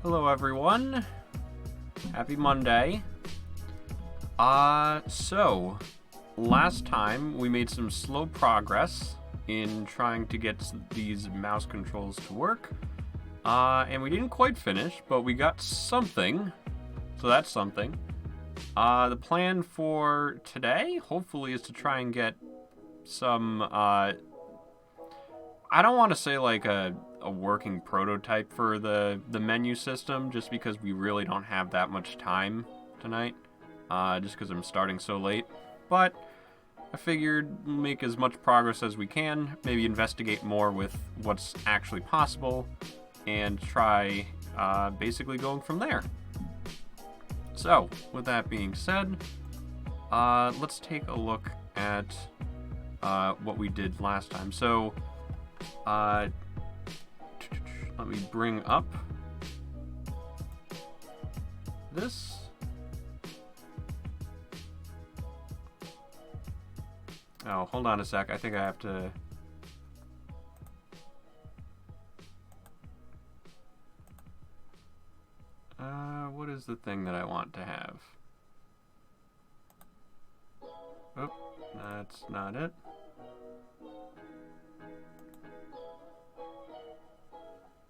Hello everyone. Happy Monday. So last time we made some slow progress in trying to get these mouse controls to work. And we didn't quite finish, but we got something. So that's something. The plan for today, hopefully, is to try and get some, I don't want to say like a working prototype for the menu system, just because we really don't have that much time tonight, just because I'm starting so late. But I figured make as much progress as we can, maybe investigate more with what's actually possible, and try basically going from there. So, with that being said, let's take a look at what we did last time. So, let me bring up this. Oh, hold on a sec. I think I have to... what is the thing that I want to have? Oh, that's not it.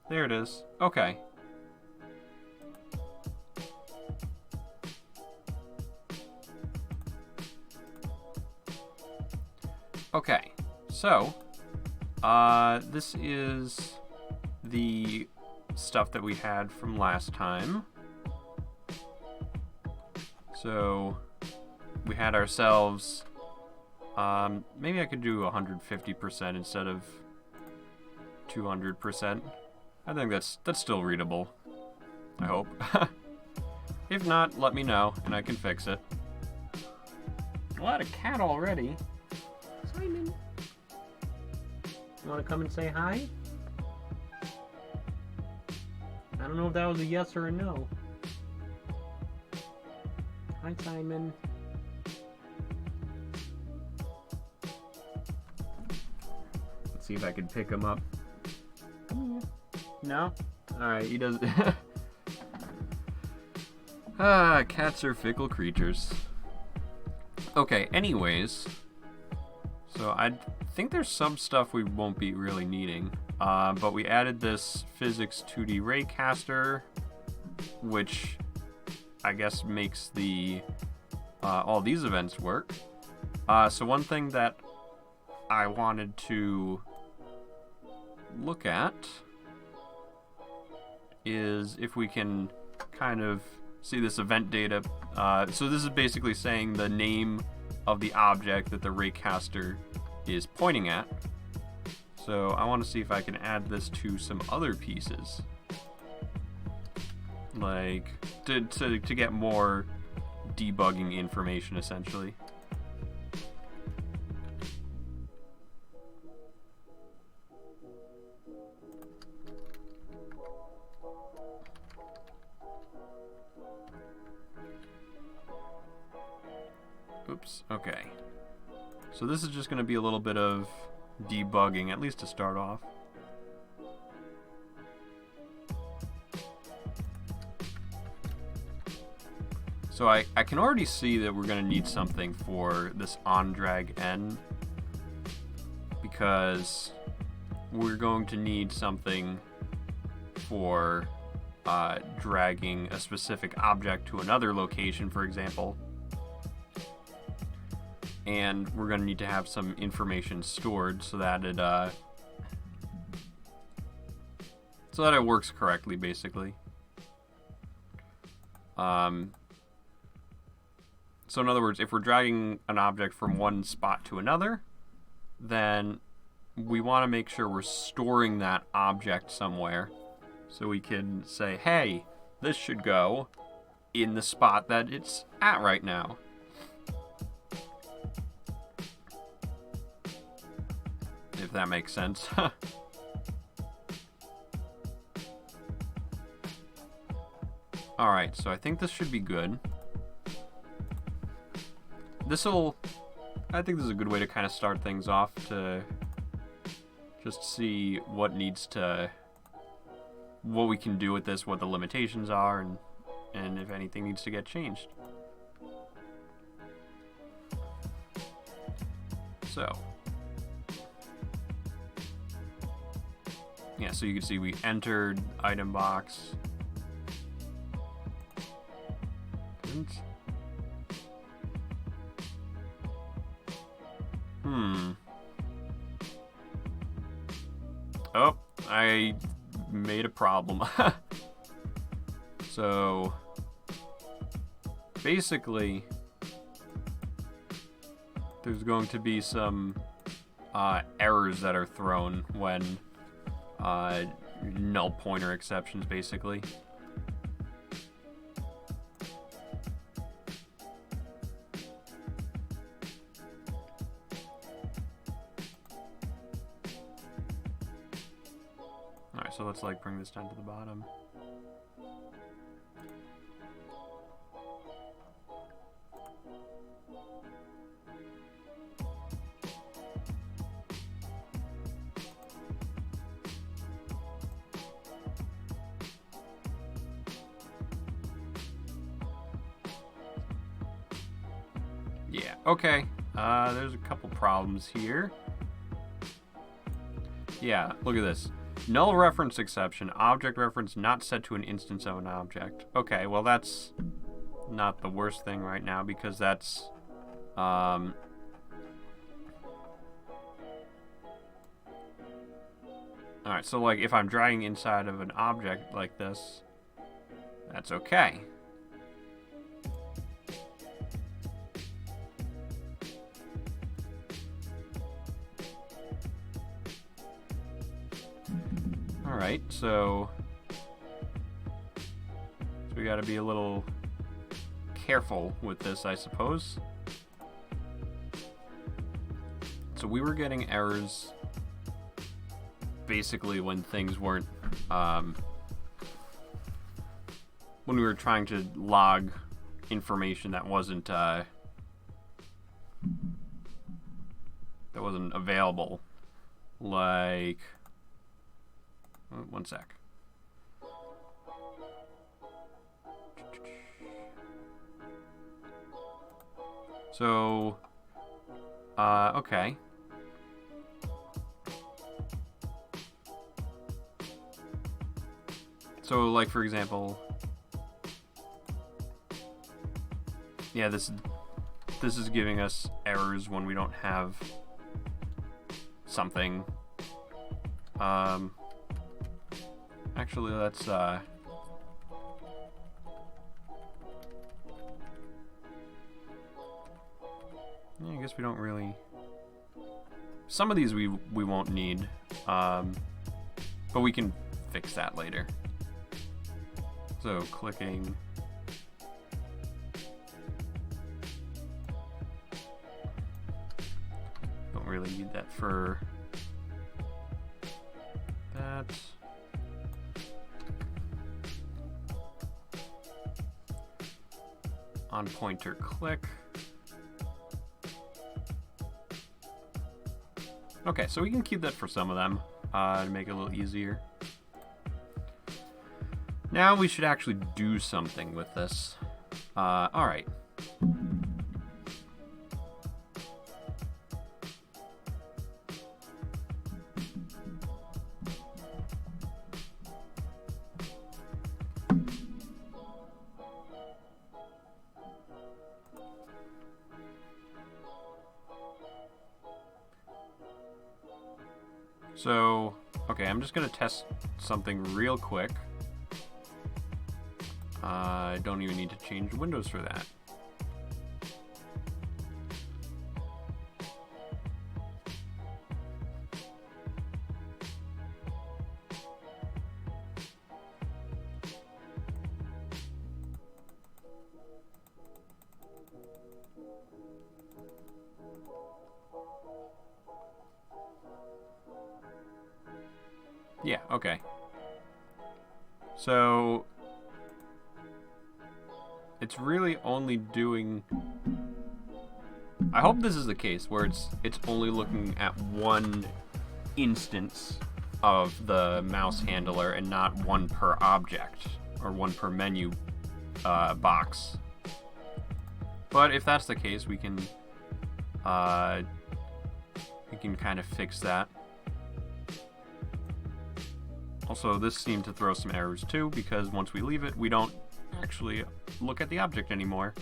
There it is. Okay. Okay, so, this is the stuff that we had from last time. So, we had ourselves, maybe I could do 150% instead of 200%. I think that's still readable, I hope. If not, let me know, and I can fix it. A lot of cat already. Simon, you want to come and say hi? I don't know if that was a yes or a no. Hi, Simon. Let's see if I can pick him up. Come here. No? Alright, he doesn't. Cats are fickle creatures. Okay, anyways. So I think there's some stuff we won't be really needing. But we added this physics 2D raycaster, which I guess makes the all these events work. So one thing that I wanted to look at is if we can kind of see this event data. So this is basically saying the name of the object that the raycaster is pointing at. So I want to see if I can add this to some other pieces, like to get more debugging information, essentially. Oops, okay. So this is just going to be a little bit of debugging, at least to start off. So I can already see that we're going to need something for this onDragN, because we're going to need something for dragging a specific object to another location, for example. And we're going to need to have some information stored so that it works correctly, basically. So in other words, if we're dragging an object from one spot to another, then we want to make sure we're storing that object somewhere, so we can say, hey, this should go in the spot that it's at right now. If that makes sense. Alright, so I think this should be good. I think this is a good way to kind of start things off, to just see what what we can do with this, what the limitations are, and if anything needs to get changed. So, yeah, so you can see we entered item box. Oh, I made a problem. So, basically, there's going to be some errors that are thrown when null pointer exceptions, basically. Alright, so let's like bring this down to the bottom. Yeah, okay. There's a couple problems here. Yeah, look at this. Null reference exception. Object reference not set to an instance of an object. Okay, well that's not the worst thing right now because that's... Alright, so like if I'm dragging inside of an object like this, that's okay. Alright, so we gotta be a little careful with this, I suppose. So we were getting errors basically when things weren't, when we were trying to log information that wasn't available. Like, one sec. So, okay. So, like, for example, yeah, this is giving us errors when we don't have something. Actually, let's yeah, I guess we don't really. Some of these we won't need, but we can fix that later. So clicking. Don't really need that for that. On pointer click. Okay, so we can keep that for some of them to make it a little easier. Now we should actually do something with this. Alright. So, okay, I'm just gonna test something real quick. I don't even need to change Windows for that. Yeah, okay. So it's really only doing, I hope this is the case where it's only looking at one instance of the mouse handler and not one per object or one per menu box. But if that's the case, we can kind of fix that. Also, this seemed to throw some errors too, because once we leave it, we don't actually look at the object anymore.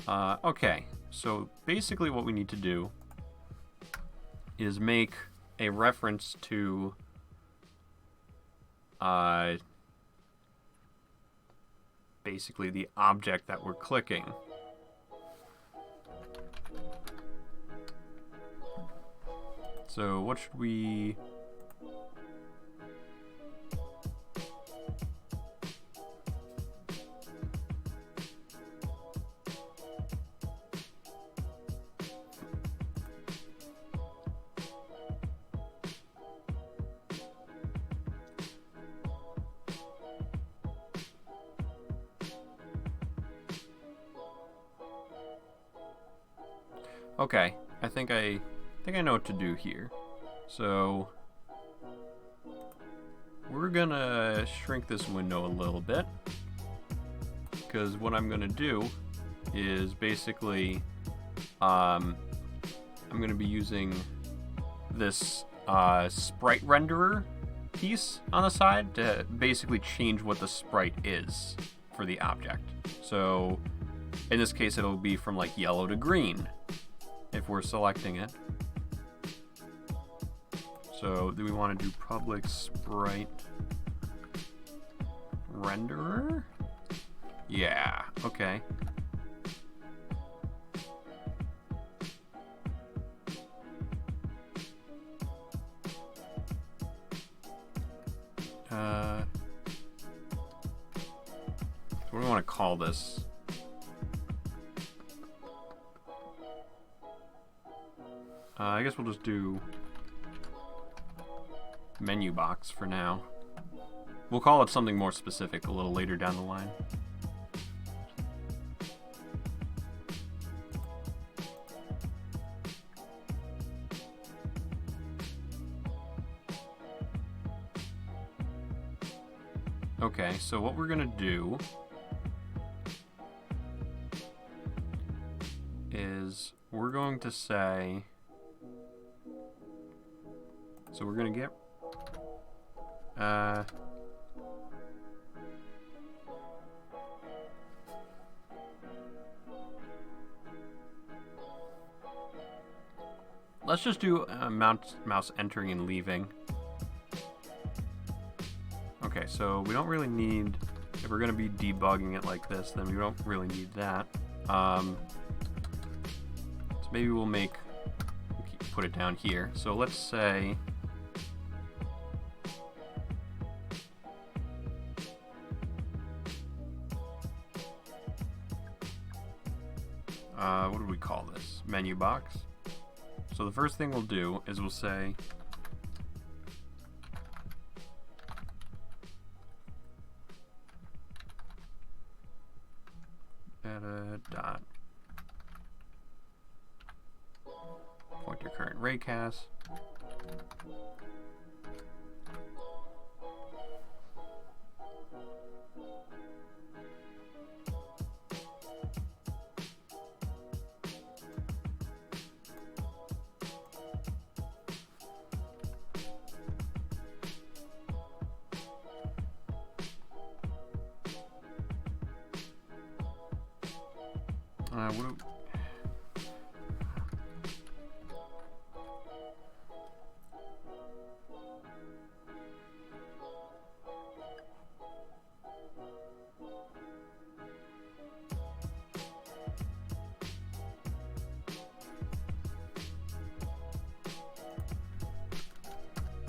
Okay, so basically what we need to do is make a reference to basically the object that we're clicking. So what should we... Okay, I think I know what to do here. So we're gonna shrink this window a little bit, because what I'm gonna do is basically I'm gonna be using this sprite renderer piece on the side to basically change what the sprite is for the object. So in this case, it'll be from like yellow to green if we're selecting it. So do we want to do public sprite renderer? Yeah, okay. What do we want to call this? I guess we'll just do menu box for now. We'll call it something more specific a little later down the line. Okay, so what we're gonna do is we're going to say, so we're gonna get let's just do mouse entering and leaving. Okay, so we don't really need, if we're gonna be debugging it like this, then we don't really need that. So maybe we'll put it down here. So let's say what do we call this? Menu box. So the first thing we'll do is we'll say dot point your current raycast.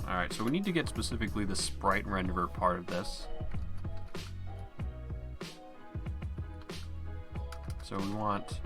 Alright, so we need to get specifically the sprite renderer part of this. So we want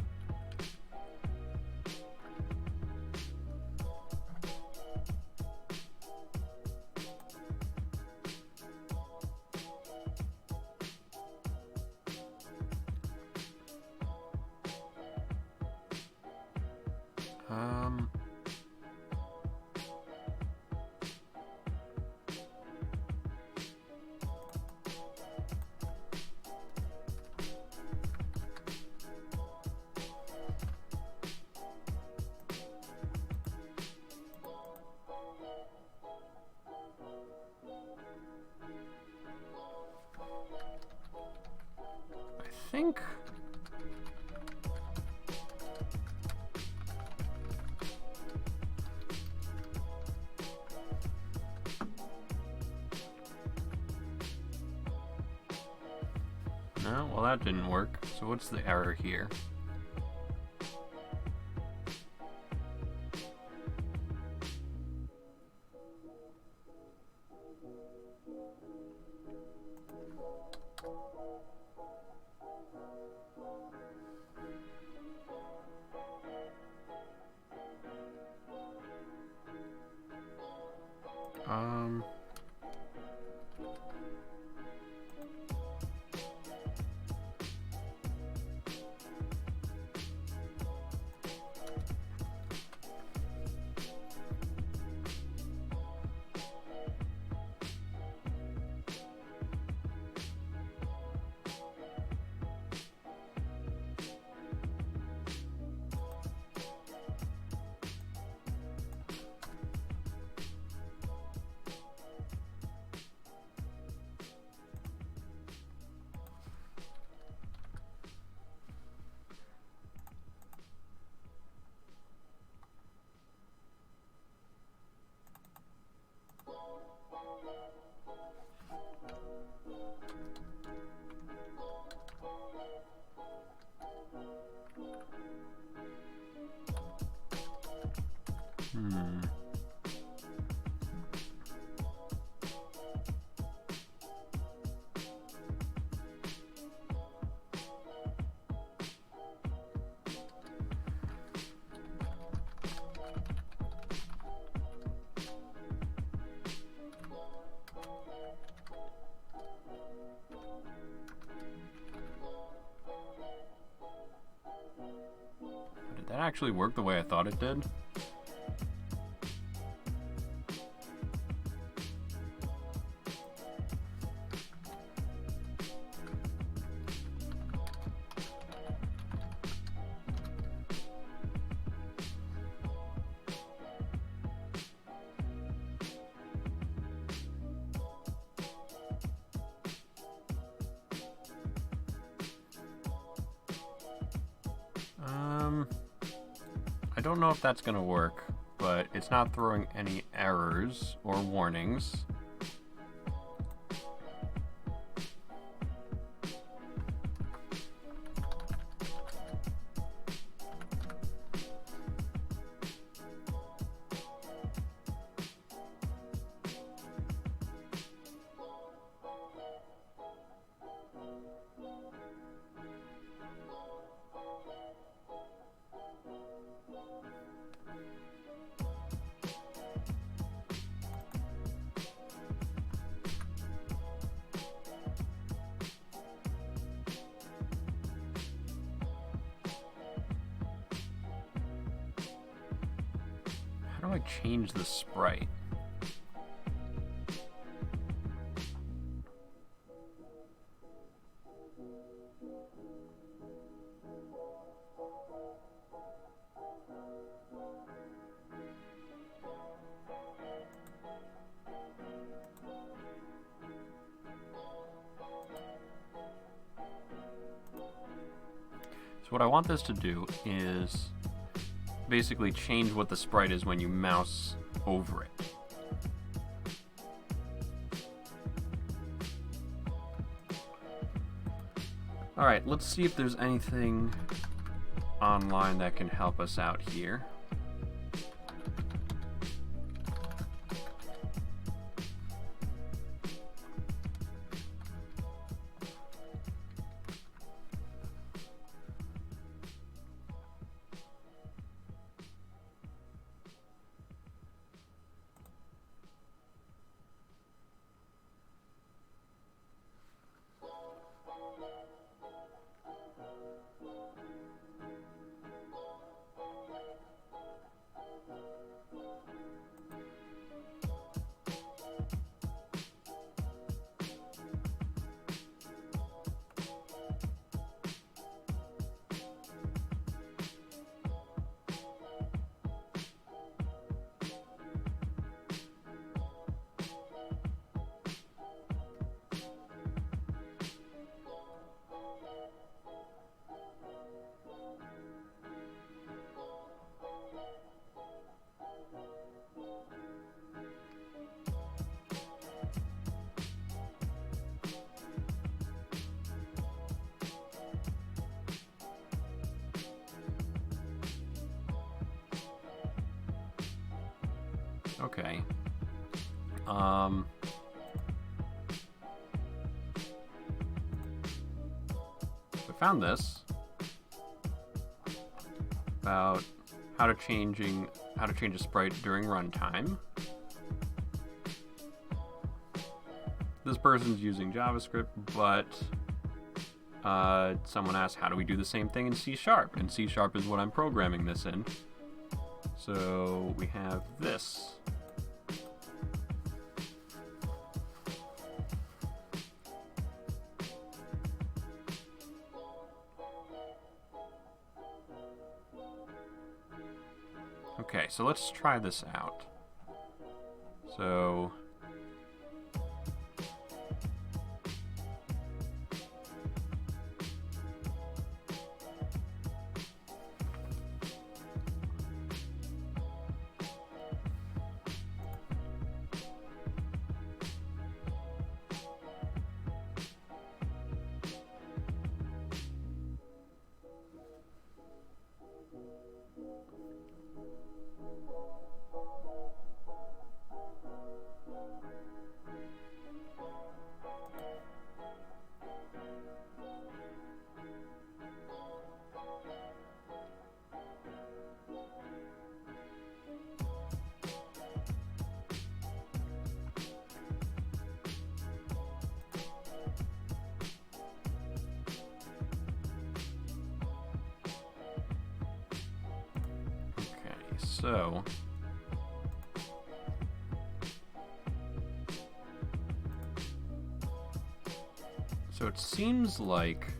think... No, well that didn't work. So what's the error here? Did that actually work the way I thought it did? I don't know if that's gonna work, but it's not throwing any errors or warnings. How do I change the sprite? So what I want this to do is basically change what the sprite is when you mouse over it. Alright, let's see if there's anything online that can help us out here. Okay. I found this about how to change a sprite during runtime. This person's using JavaScript, but someone asked, how do we do the same thing in C#? And C# is what I'm programming this in. So we have this. Okay, so let's try this out. So So it seems like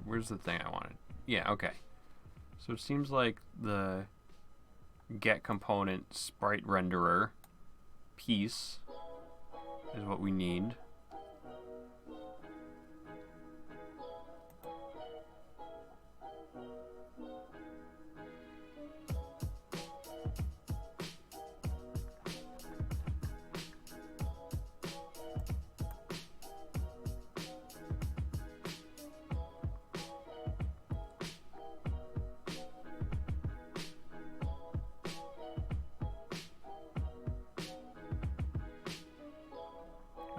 where's the thing I wanted? Yeah, okay. So it seems like the get component sprite renderer piece is what we need.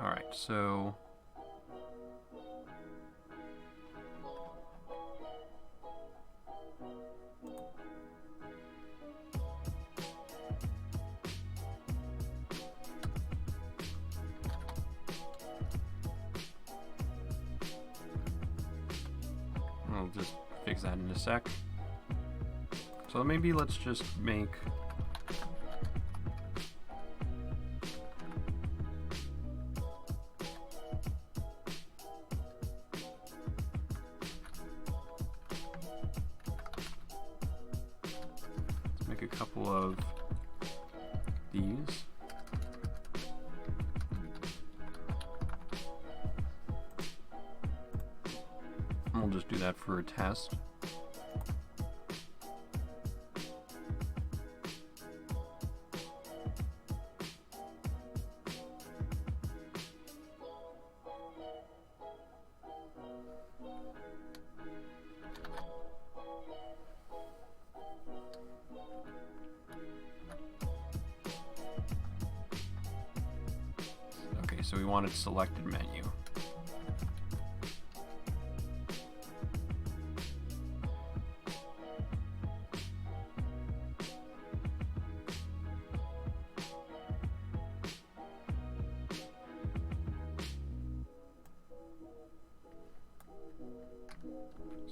Alright, so I'll just fix that in a sec. So maybe let's just make a couple of these. And we'll just do that for a test. So we wanted selected menu.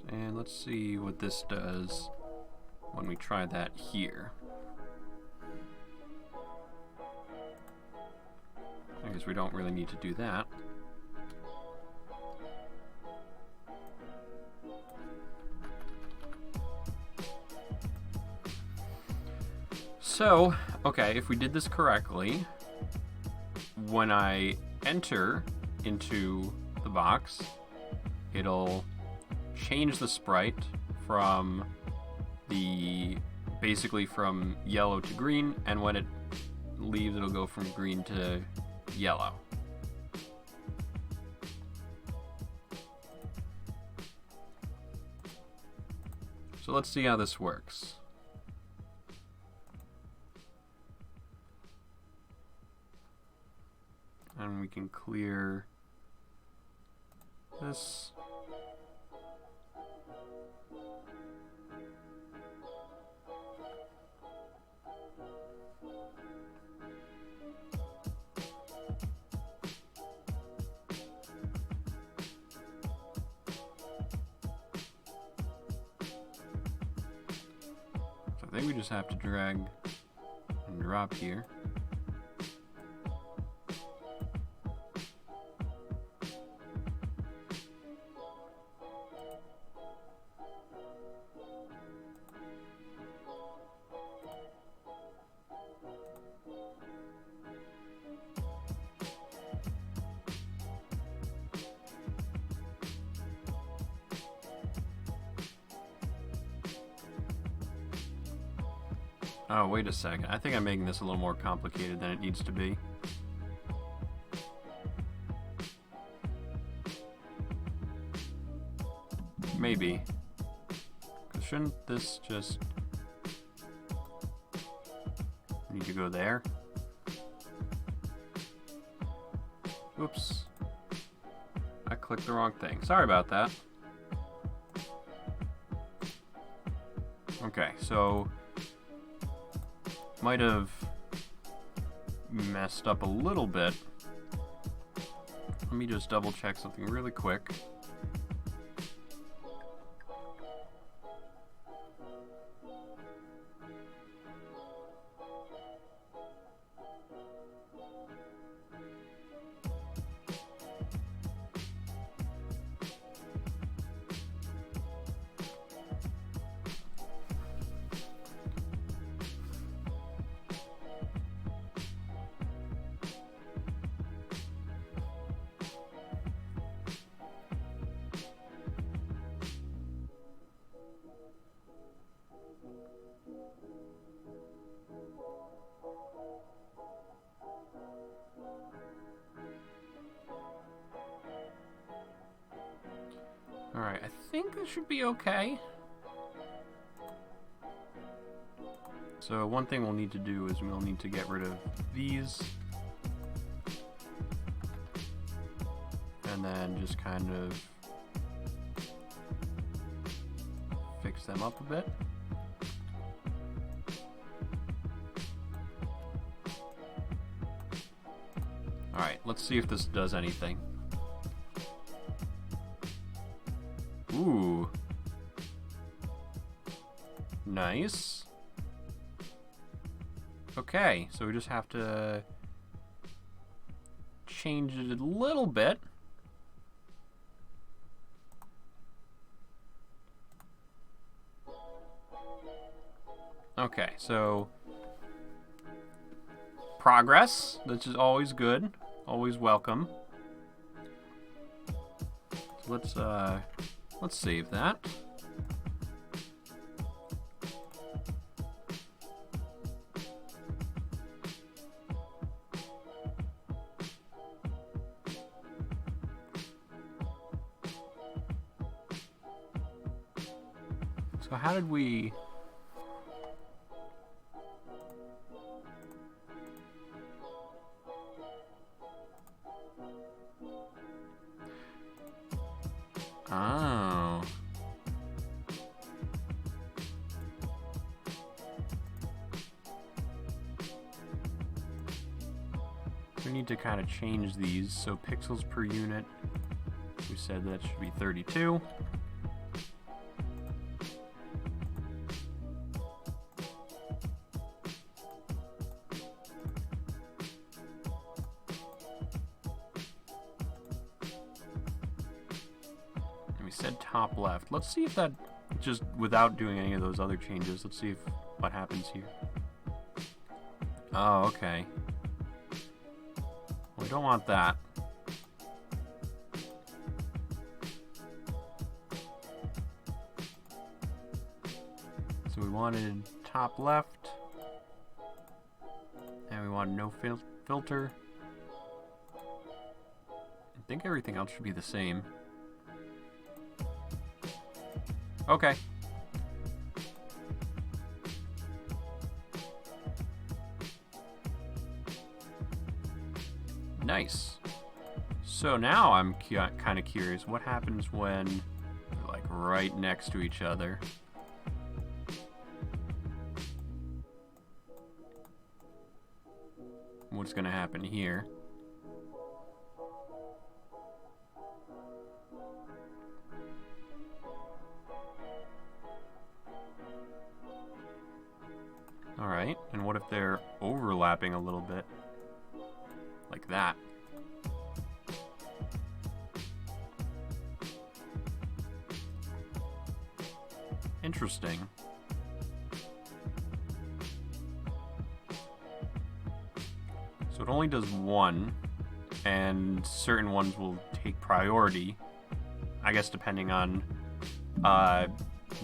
And let's see what this does when we try that here. I guess we don't really need to do that. So, okay, if we did this correctly, when I enter into the box, it'll change the sprite from basically from yellow to green, and when it leaves, it'll go from green to yellow. So let's see how this works. And we can clear this. I think we just have to drag and drop here. Oh, wait a second. I think I'm making this a little more complicated than it needs to be. Maybe. 'Cause shouldn't this just need to go there? Oops. I clicked the wrong thing. Sorry about that. Okay, so might have messed up a little bit. Let me just double check something really quick. Alright, I think this should be okay. So one thing we'll need to do is we'll need to get rid of these. And then just kind of fix them up a bit. Alright, let's see if this does anything. Ooh. Nice. Okay, so we just have to change it a little bit. Okay, so progress, which is always good, always welcome. So let's save that. So how did we... Oh. We need to kind of change these. So pixels per unit, we said that should be 32. We said top left. Let's see if that, just without doing any of those other changes, let's see if what happens here. Oh, okay. We don't want that. So we wanted top left, and we wanted no filter. I think everything else should be the same. Okay. So now I'm kind of curious, what happens when they're like right next to each other? What's gonna happen here? Alright, and what if they're overlapping a little bit? Like that. Interesting. So it only does one, and certain ones will take priority, I guess depending on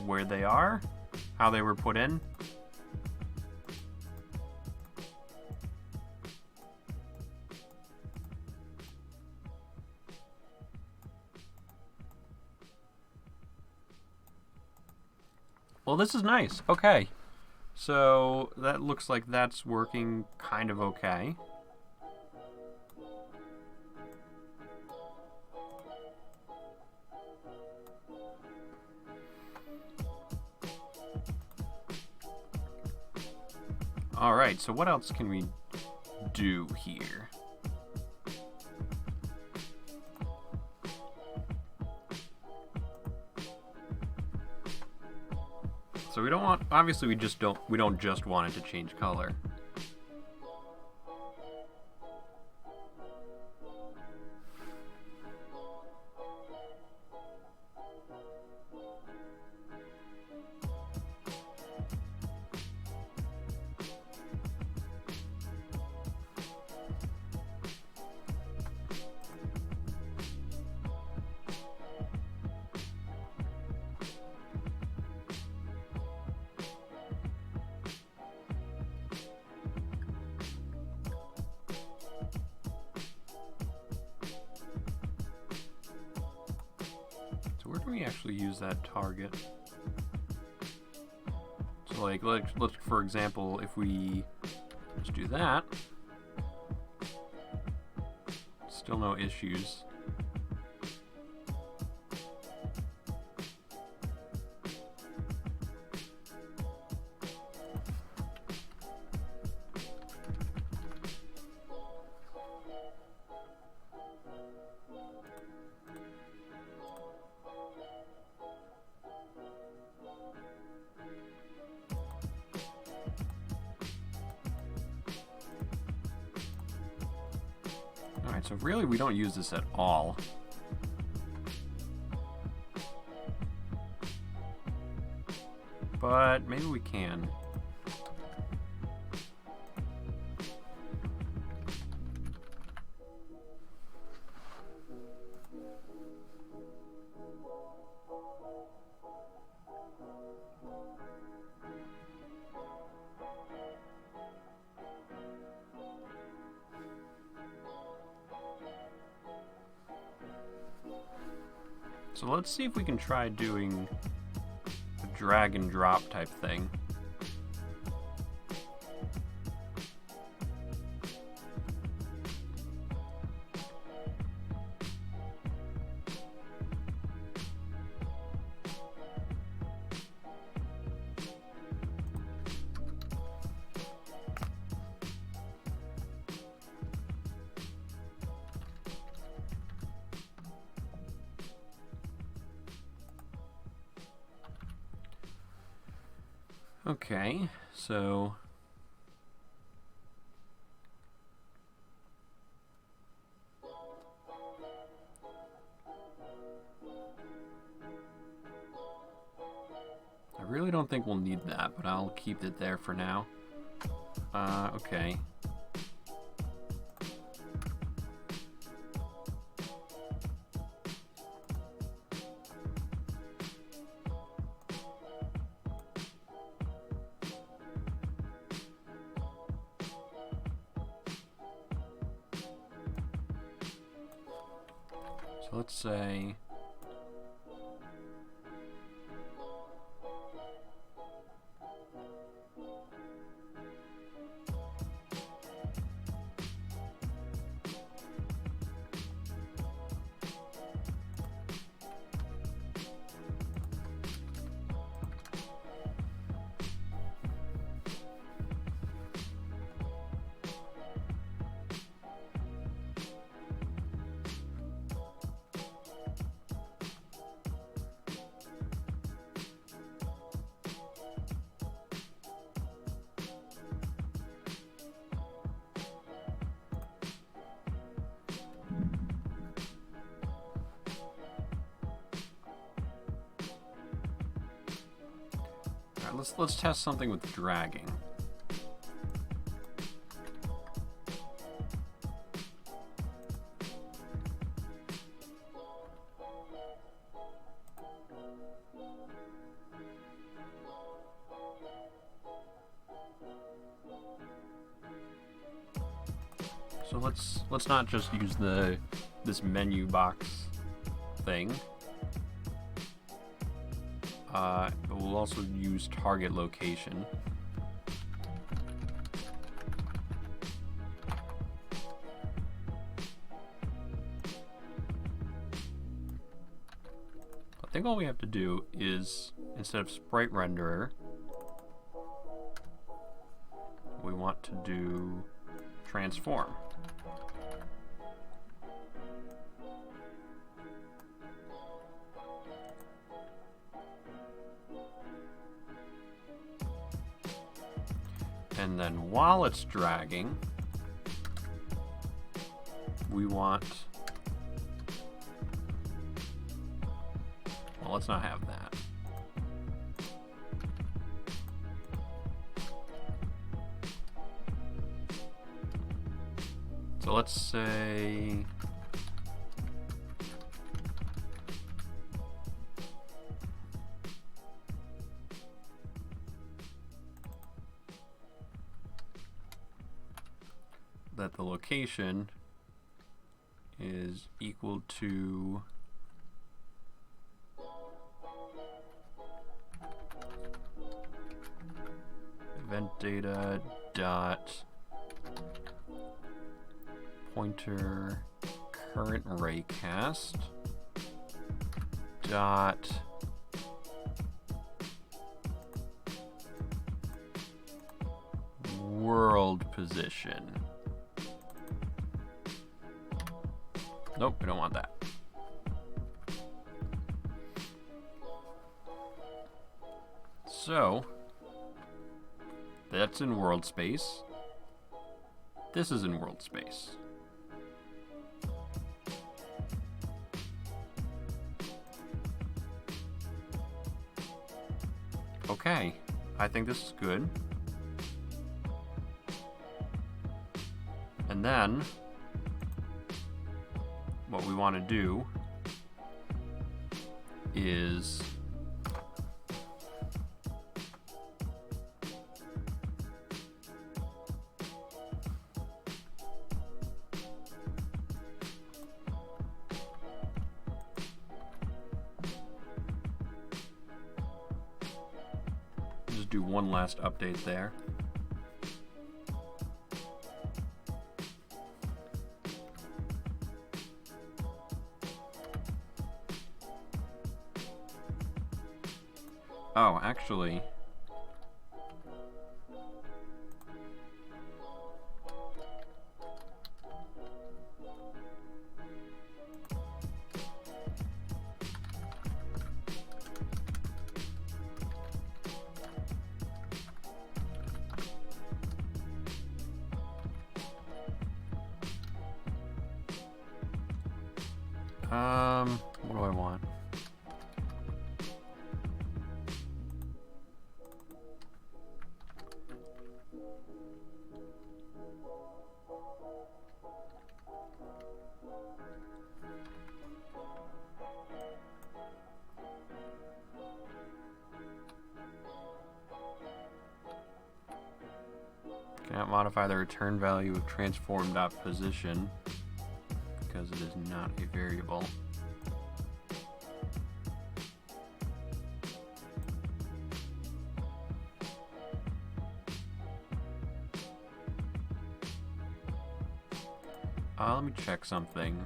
where they are, how they were put in. Well, this is nice. Okay. So that looks like that's working kind of okay. Alright, so what else can we do here? So we don't want, obviously we don't just want it to change color. So where can we actually use that target? So like, let's for example, if we just do that, still no issues. Alright, so really we don't use this at all. But maybe we can. So let's see if we can try doing a drag and drop type thing. Okay, so I really don't think we'll need that, but I'll keep it there for now. Okay. So let's say let's test something with dragging. So let's not just use this menu box thing. But we'll also use target location. I think all we have to do is, instead of sprite renderer, we want to do transform. And then while it's dragging, we want, well, let's not have that. So let's say that the location is equal to event data dot pointer current raycast dot world position. Nope, we don't want that. So that's in world space. This is in world space. Okay, I think this is good. And then what we want to do is just do one last update there. Oh, actually, what do I want? Cannot modify the return value of transform.position because it is not a variable. Let me check something.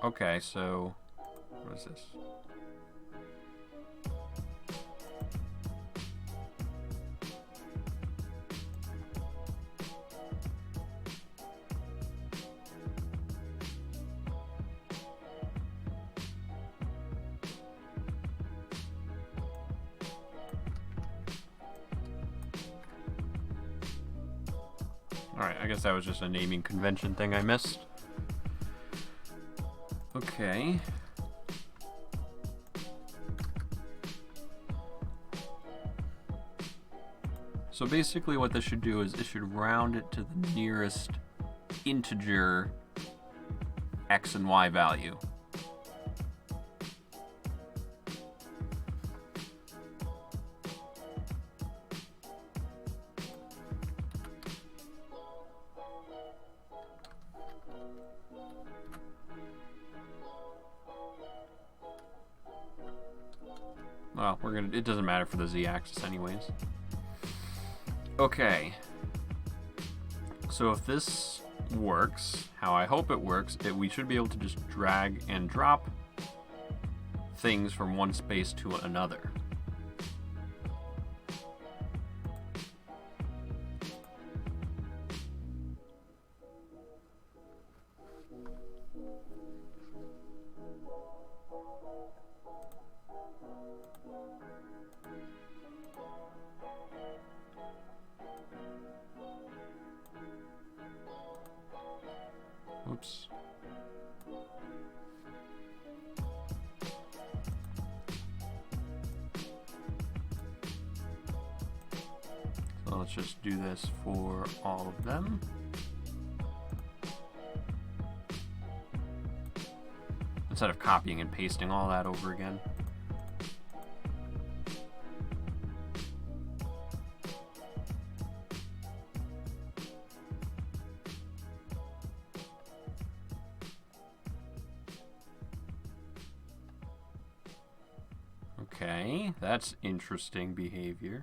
Okay, so what is this? Alright, I guess that was just a naming convention thing I missed. Okay. So basically what this should do is it should round it to the nearest integer x and y value. Well, it doesn't matter for the z-axis anyways. Okay. So if this works, how I hope it works, we should be able to just drag and drop things from one space to another. Oops. So let's just do this for all of them. Instead of copying and pasting all that over again. Okay, that's interesting behavior.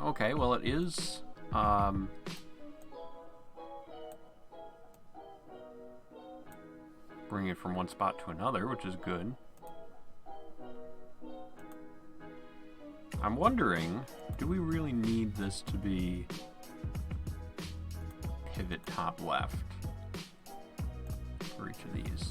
Okay, well it is, bring it from one spot to another, which is good. I'm wondering, do we really need this to be pivot top left for each of these?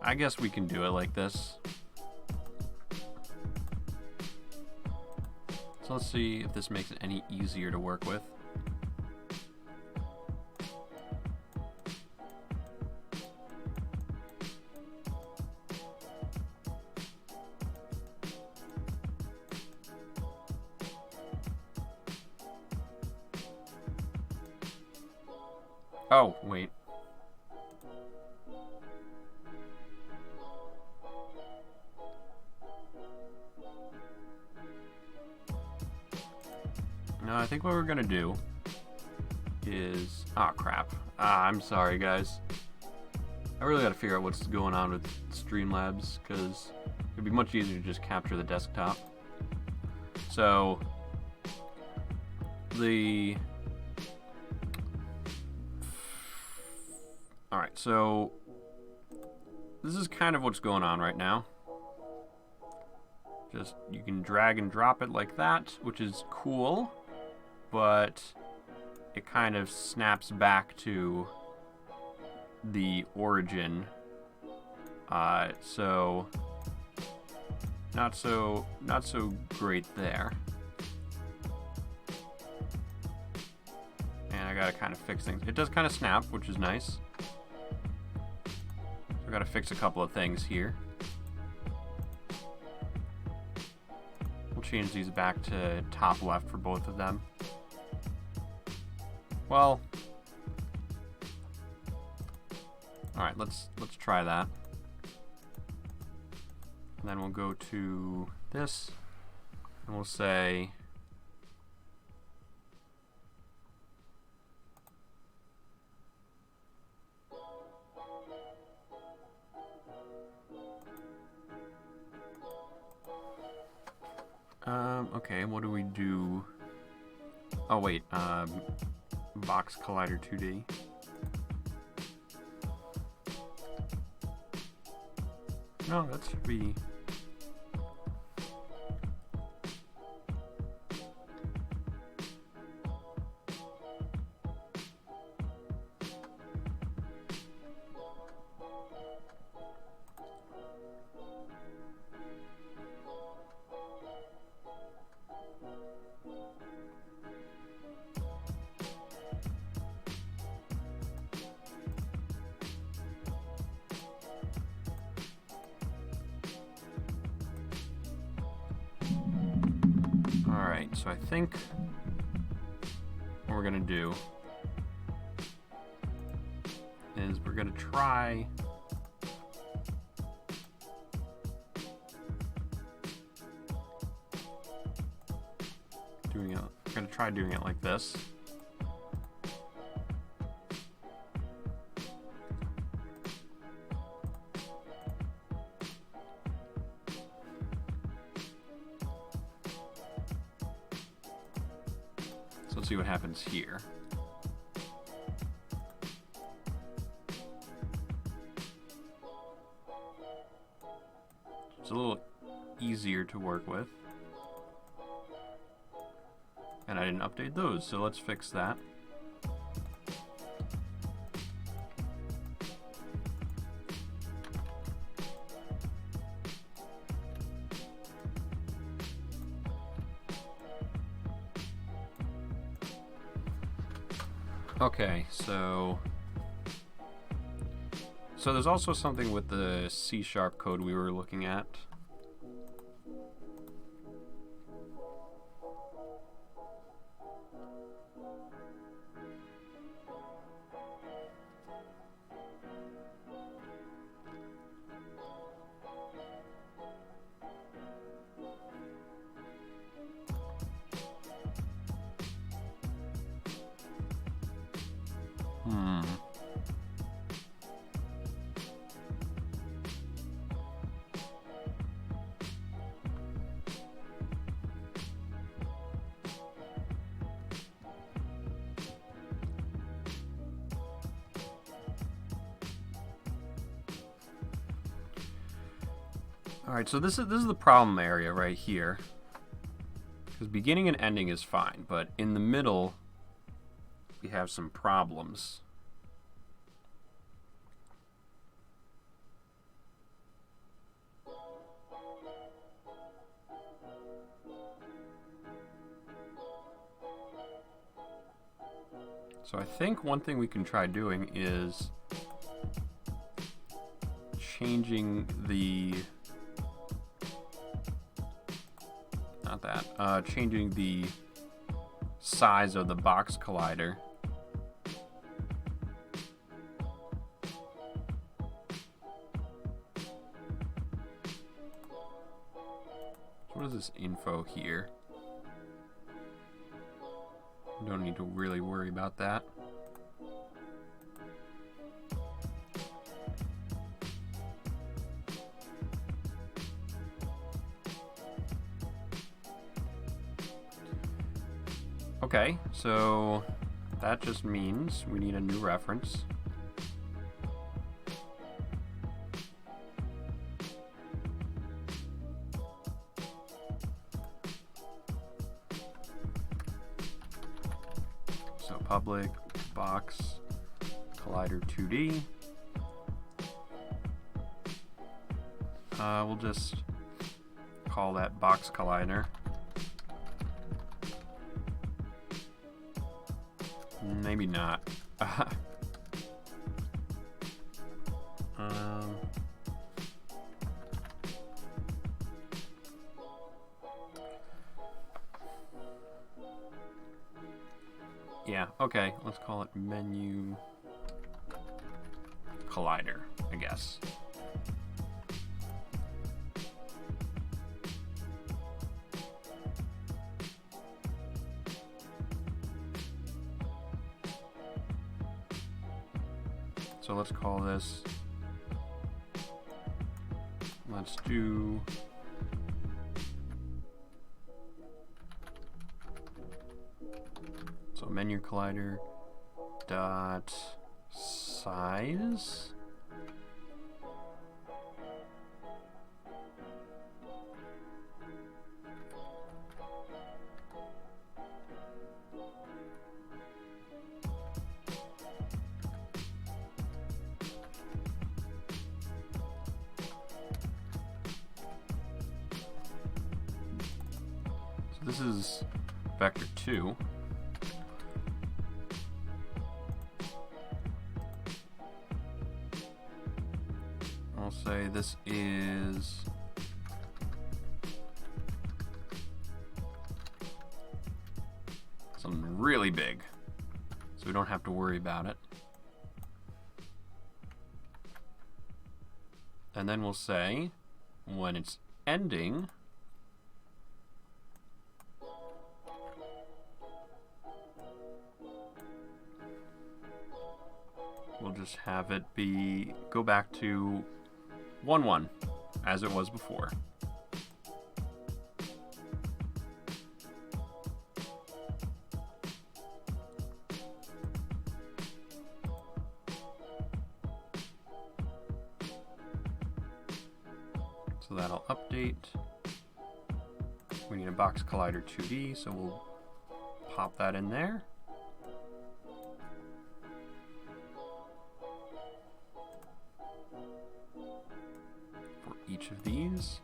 I guess we can do it like this. So let's see if this makes it any easier to work with. Oh, wait. No, I think what we're gonna do is... Ah, crap. I'm sorry, guys. I really gotta figure out what's going on with Streamlabs, because it'd be much easier to just capture the desktop. So... Alright, so... This is kind of what's going on right now. Just, you can drag and drop it like that, which is cool. But it kind of snaps back to the origin. So not so great there. And I gotta kind of fix things. It does kind of snap, which is nice. So I gotta fix a couple of things here. We'll change these back to top left for both of them. Well, all right, let's try that. And then we'll go to this, and we'll say okay, what do we do? Oh wait, box collider 2D. No, that should be. Alright, so I think what we're gonna do is we're gonna try doing it like this. So let's see what happens here. It's a little easier to work with. And I didn't update those, so let's fix that. Okay, so there's also something with the C# code we were looking at. All right, so this is the problem area right here. Because beginning and ending is fine, but in the middle we have some problems. So I think one thing we can try doing is changing the changing the size of the box collider. So what is this info here? Don't need to really worry about that. Okay, so that just means we need a new reference. So public box collider 2D. We'll just call that box collider. Maybe not. Yeah, okay, let's call it menu collider, I guess. So let's call this, let's do menu collider dot size. So this is vector 2. I'll say this is something really big, so we don't have to worry about it. And then we'll say when it's ending, we'll just have it be, go back to 1, 1, as it was before. So that'll update. We need a box collider 2D, so we'll pop that in there. Each of these.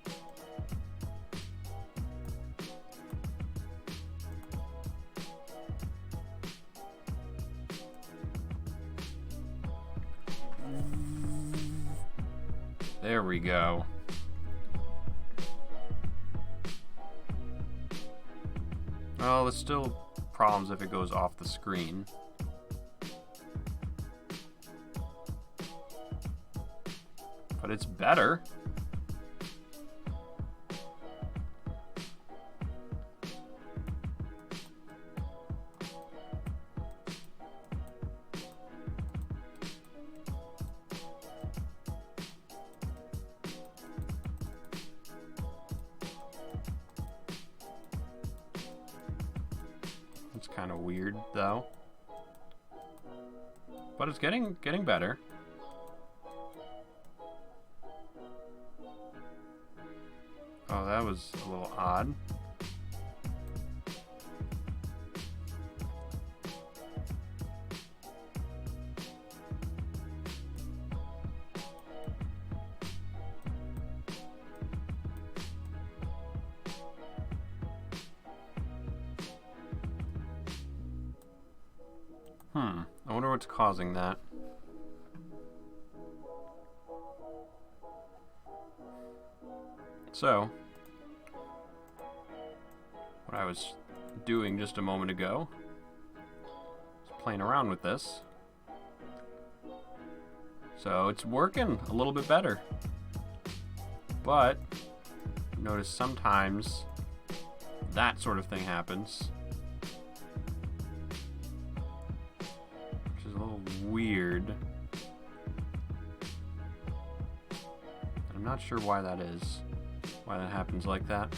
There we go. Well, there's still problems if it goes off the screen. But it's better. It's kind of weird though, but it's getting better. Oh, that was a little odd. I wonder what's causing that. So, what I was doing just a moment ago is playing around with this. So it's working a little bit better. But notice sometimes that sort of thing happens. Weird. I'm not sure why that is. Why that happens like that.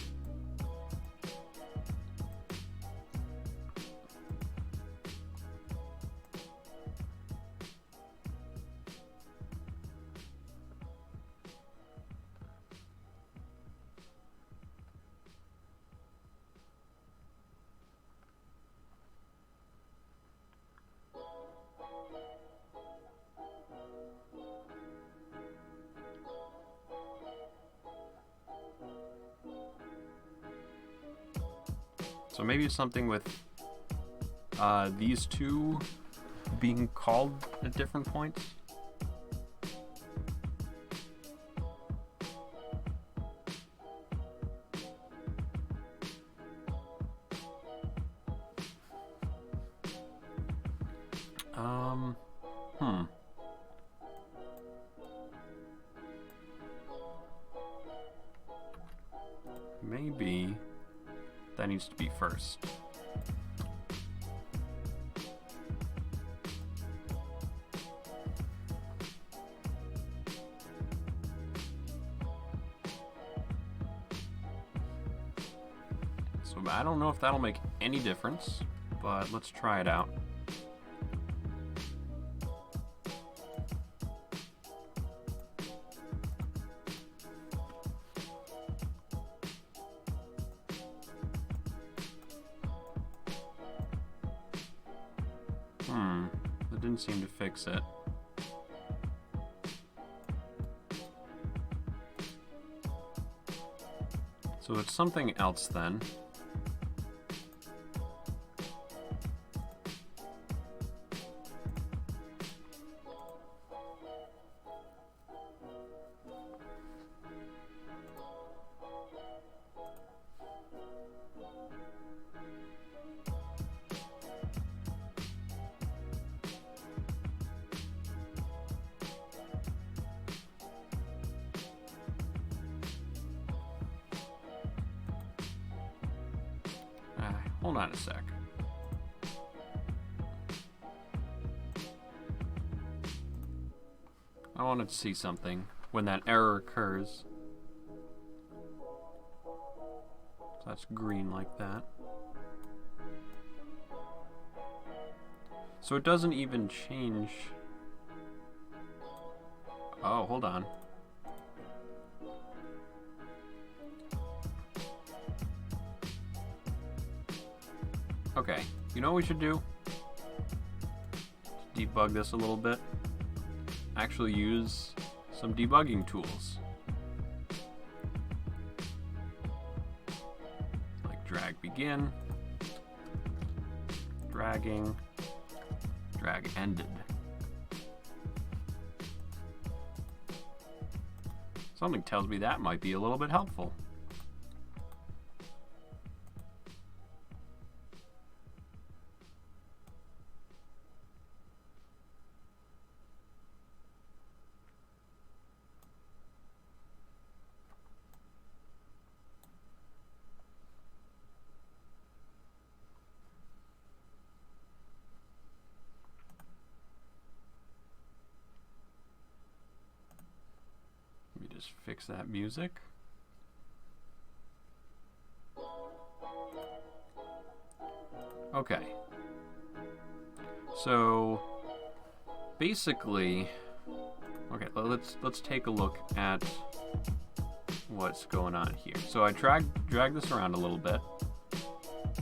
So maybe it's something with these two being called at different points? Maybe that needs to be first. So I don't know if that'll make any difference, but let's try it out. That didn't seem to fix it. So it's something else then. Hold on a sec. I wanted to see something when that error occurs. So that's green like that. So it doesn't even change. Oh, hold on. Okay, you know what we should do? To debug this a little bit. Actually use some debugging tools. Like drag begin, dragging, drag ended. Something tells me that might be a little bit helpful. Just fix that music. Okay. So basically, okay, let's take a look at what's going on here. So I drag this around a little bit,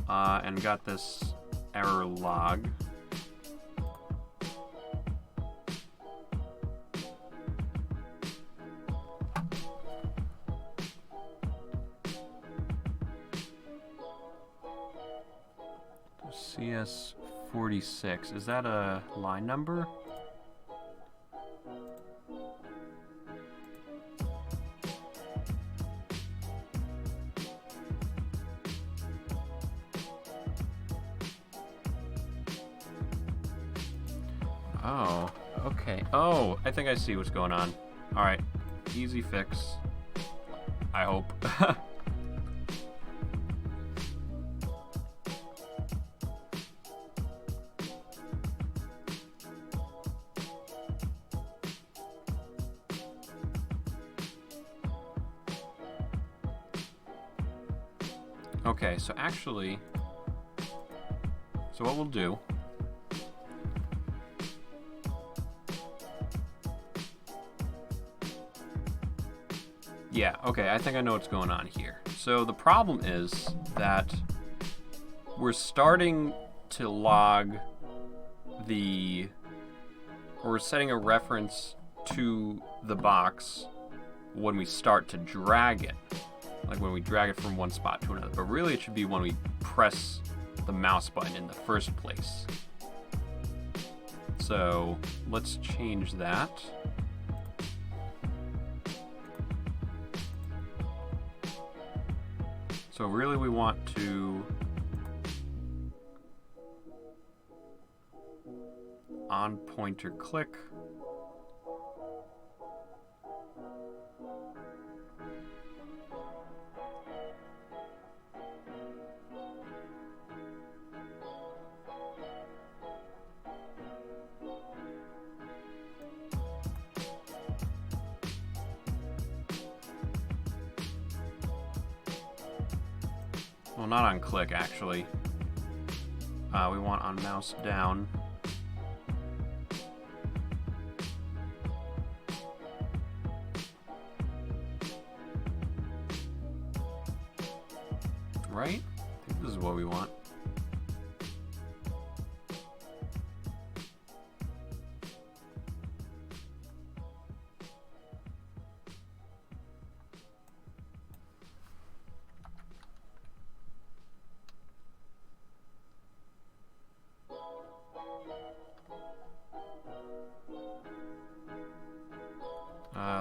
and got this error log. CS46, is that a line number? Oh, okay. Oh, I think I see what's going on. Alright, easy fix. I hope. Okay, so actually, so what we'll do, yeah, okay, I think I know what's going on here. So the problem is that we're starting to log the, or we're setting a reference to the box when we start to drag it. Like when we drag it from one spot to another. But really it should be when we press the mouse button in the first place. So let's change that. So really we want to on pointer click. Well, not on click, actually. We want on mouse down. Right? I think this is what we want.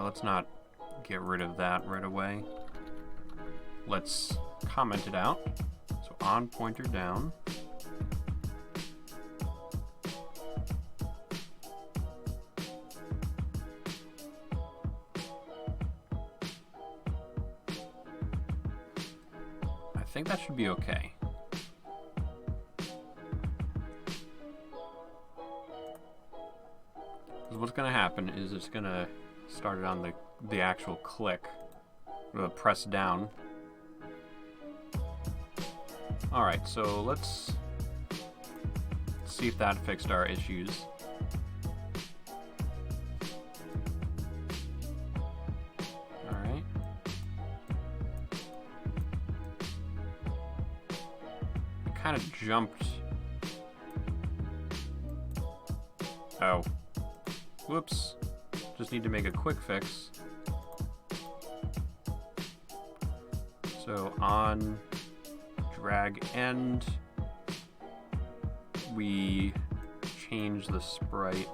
Let's not get rid of that right away. Let's comment it out. So on pointer down. I think that should be okay. Because what's going to happen is it's going to start it on the actual click, or the press down. Alright, so let's see if that fixed our issues. Alright. It kind of jumped. Oh. Whoops. Just need to make a quick fix. So on drag end, we change the sprite.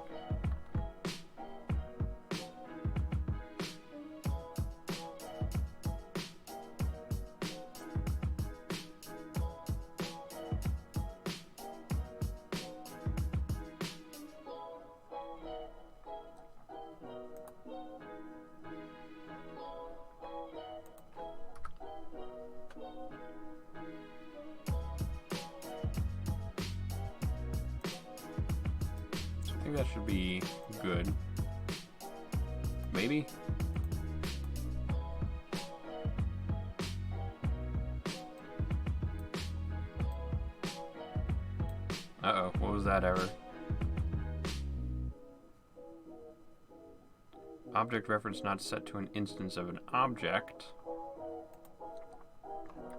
I think that should be good. Maybe? Uh-oh, what was that error? Object reference not set to an instance of an object.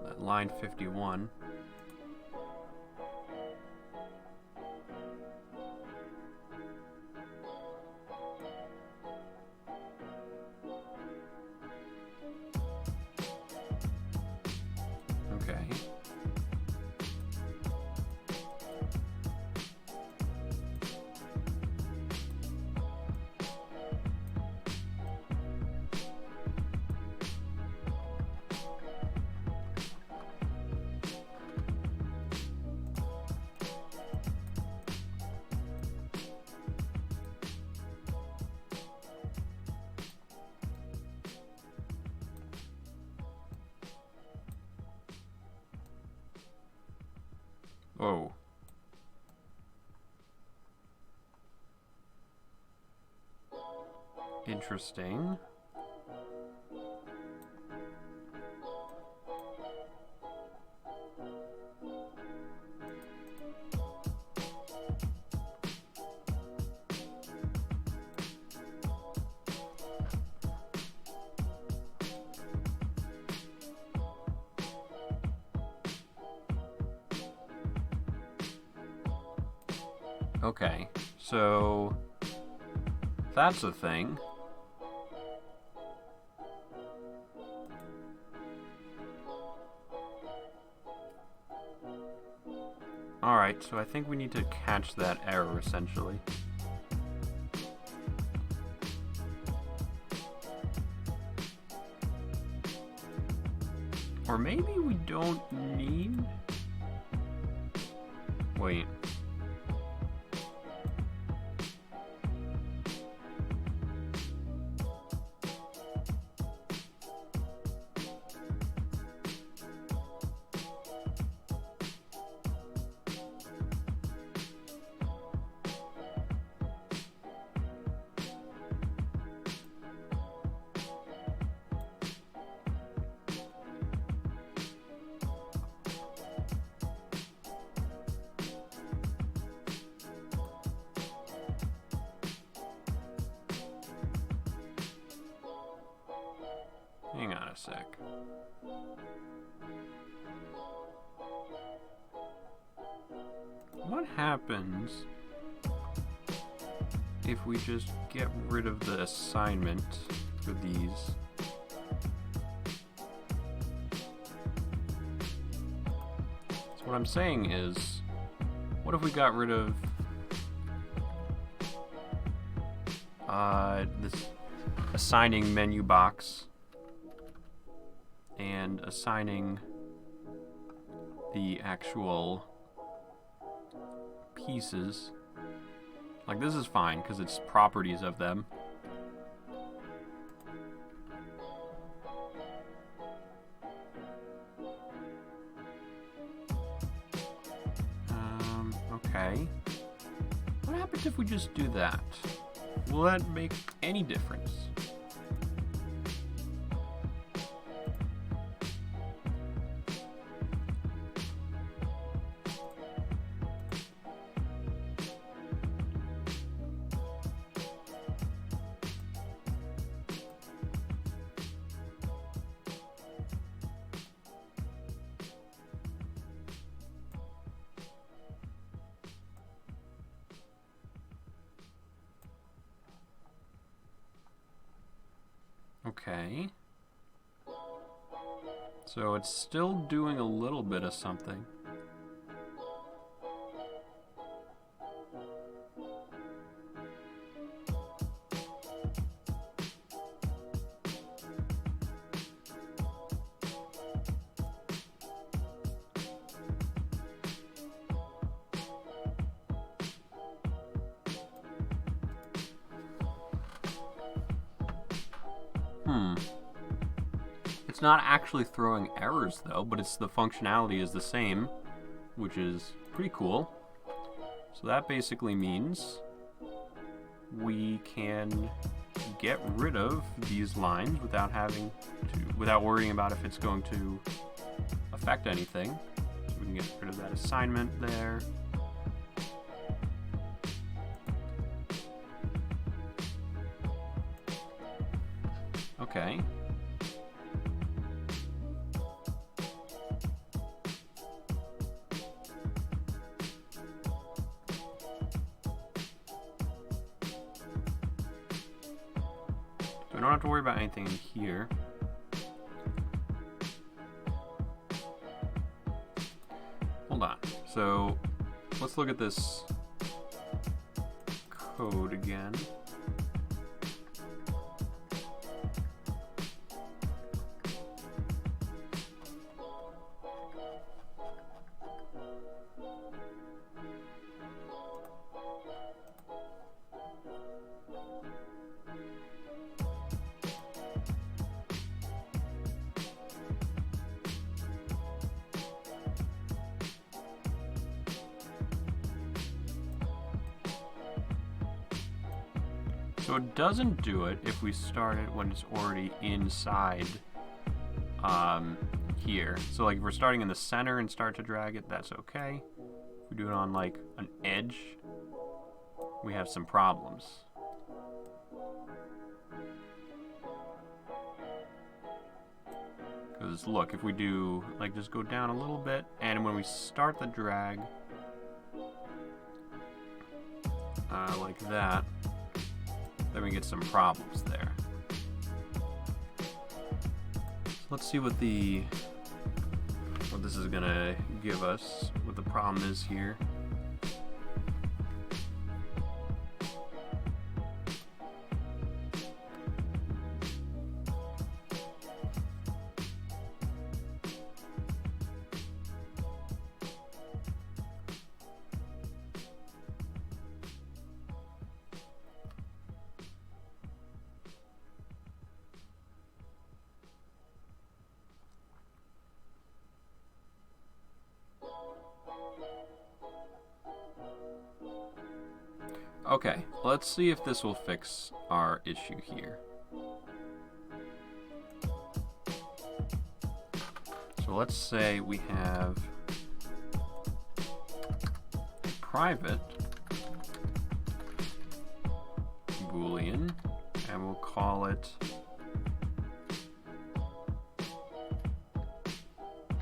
That line 51. Okay. Whoa. Interesting. Okay, so that's a thing. Alright, so I think we need to catch that error, essentially. Or maybe we don't need... Wait. Hang on a sec. What happens if we just get rid of the assignment for these? So what I'm saying is, what if we got rid of this assigning menu box and assigning the actual pieces? Like, this is fine because it's properties of them. Okay. What happens if we just do that? Will that make any difference? Okay. So it's still doing a little bit of something. It's not actually throwing errors though, but it's the functionality is the same, which is pretty cool. So that basically means we can get rid of these lines without having to, without worrying about if it's going to affect anything. So we can get rid of that assignment there. Okay. So we don't have to worry about anything in here. Hold on. So let's look at this code again. So it doesn't do it if we start it when it's already inside here. So like if we're starting in the center and start to drag it, that's okay. If we do it on like an edge, we have some problems. Because look, if we do like just go down a little bit, and when we start the drag like that, then we get some problems there. So let's see what the what this is gonna give us, what the problem is here. Okay, let's see if this will fix our issue here. So let's say we have a private Boolean, and we'll call it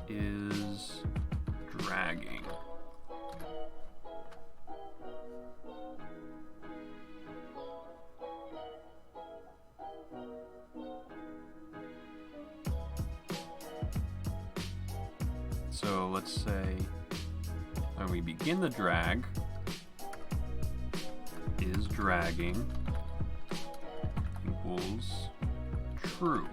is dragging. So let's say when we begin the drag, is dragging equals true.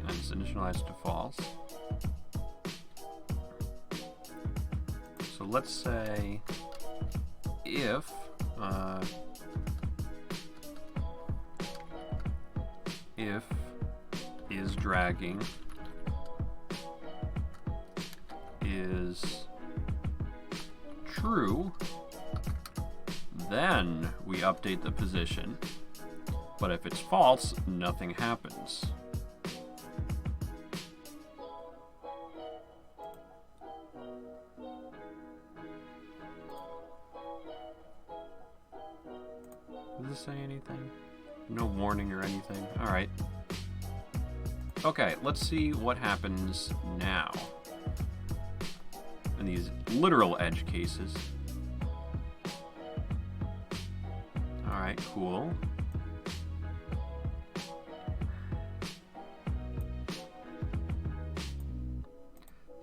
And it's initialized to false. So let's say if is dragging is true, then we update the position. But if it's false, nothing happens. Does this say anything? No warning or anything? Alright. Okay, let's see what happens now in these literal edge cases. Alright, cool.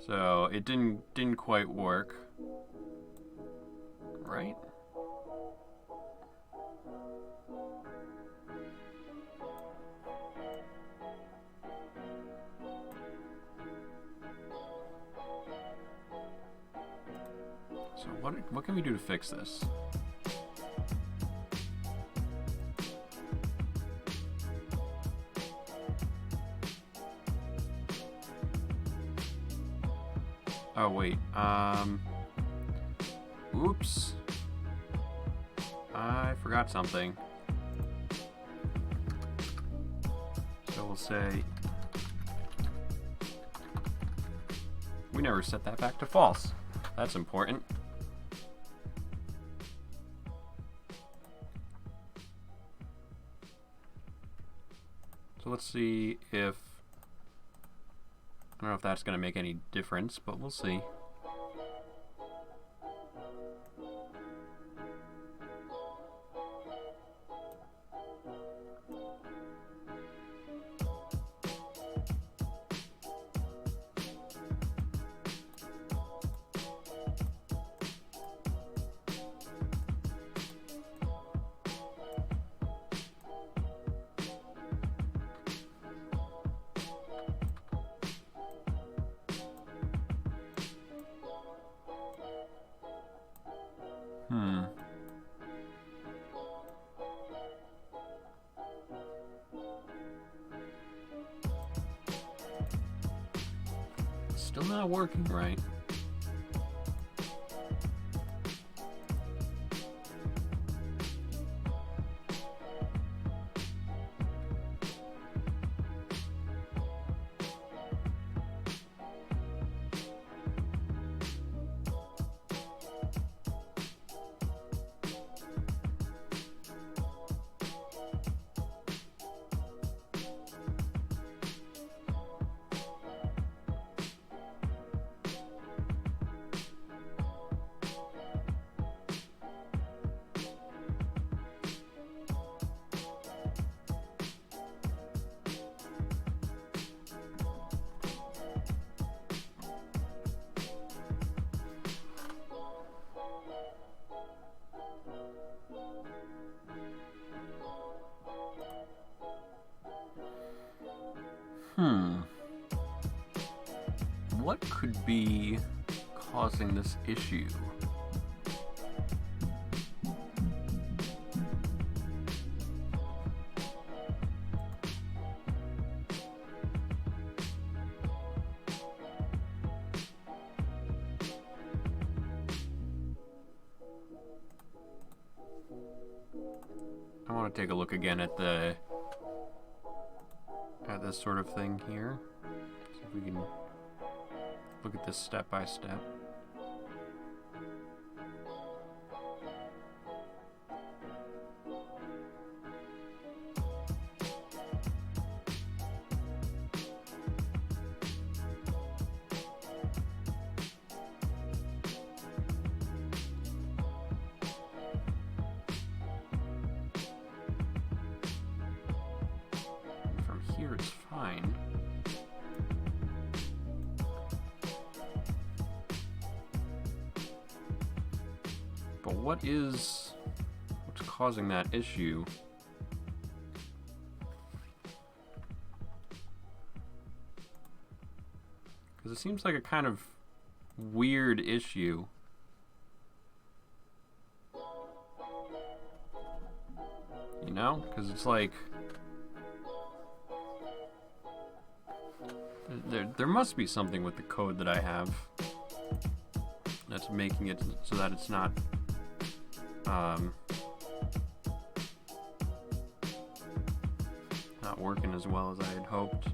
So it didn't quite work, right? So what can we do to fix this? Oh wait, oops. I forgot something. So we'll say we never set that back to false. That's important. So let's see if, I don't know if that's going to make any difference, but we'll see. Still not working right. What could be causing this issue? I want to take a look again at this sort of thing here. See if we can look at this step by step. Here it's fine. But what's causing that issue? Because it seems like a kind of weird issue. You know? Because it's like there must be something with the code that I have that's making it so that it's not not working as well as I had hoped.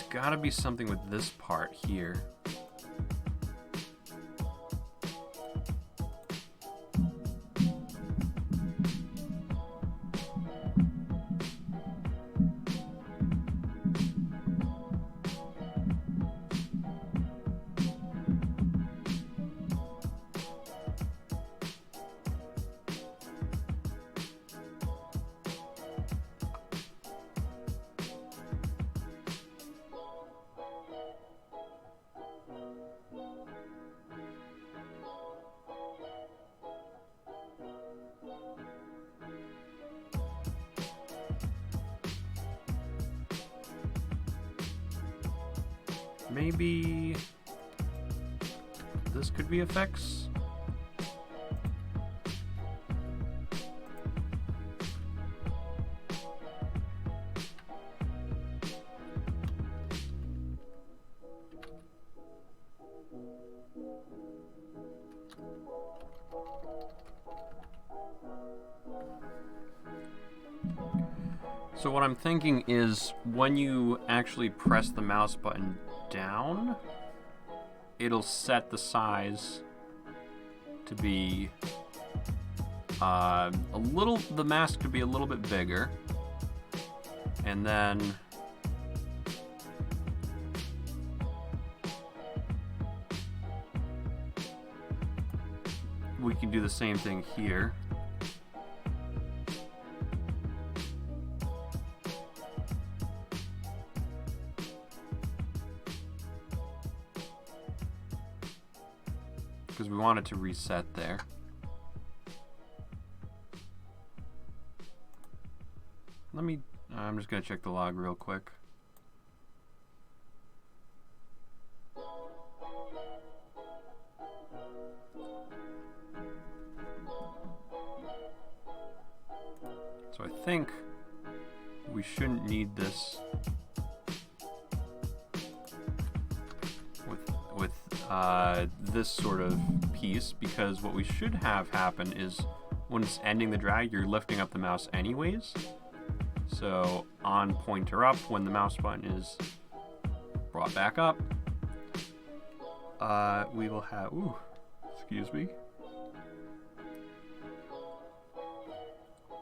Gotta be something with this part here. Maybe this could be effects. So what I'm thinking is when you actually press the mouse button down, it'll set the size to be the mask to be a little bit bigger, and then we can do the same thing here. Because we want it to reset there. I'm just gonna check the log real quick. So I think we shouldn't need this with this sort of piece, because what we should have happen is when it's ending the drag, you're lifting up the mouse anyways. So on pointer up, when the mouse button is brought back up, we will have, Excuse me.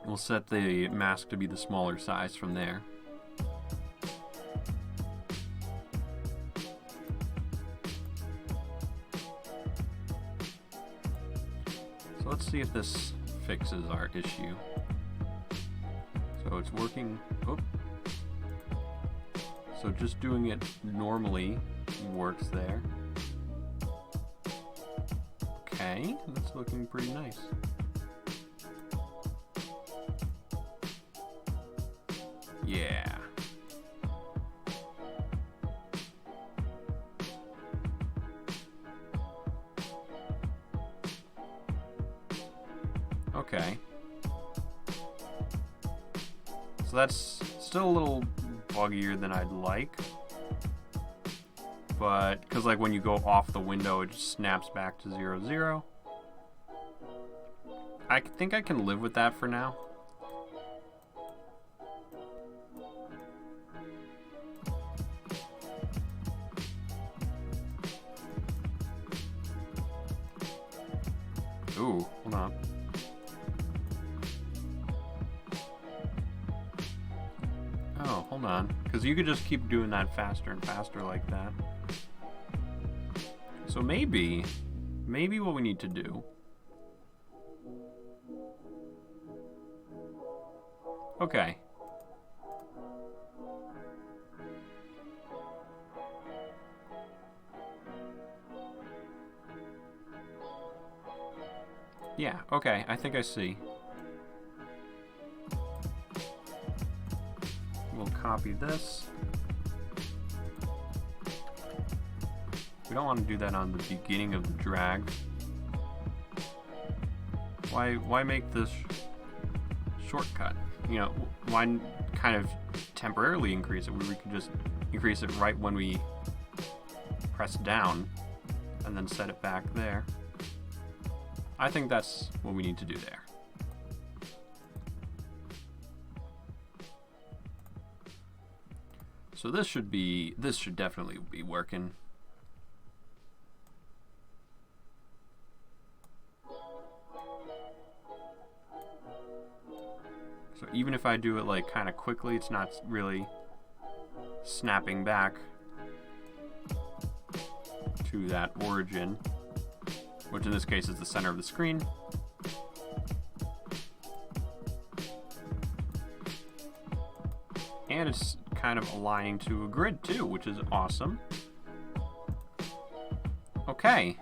We'll set the mask to be the smaller size from there. So let's see if this fixes our issue. So it's working. Oh. So just doing it normally works there. Okay, that's looking pretty nice. Yeah. Okay. So that's still a little buggier than I'd like. But, because like when you go off the window, it just snaps back to 0, 0. I think I can live with that for now. Ooh, hold on. Oh, hold on. Because you could just keep doing that faster and faster like that. So maybe what we need to do... Okay. Yeah, okay, I think I see. We'll copy this. We don't want to do that on the beginning of the drag. Why make this shortcut? You know, why kind of temporarily increase it where we can just increase it right when we press down and then set it back there. I think that's what we need to do there. So this should definitely be working. So even if I do it like kind of quickly, it's not really snapping back to that origin, which in this case is the center of the screen. And it's kind of aligning to a grid too, which is awesome. Okay.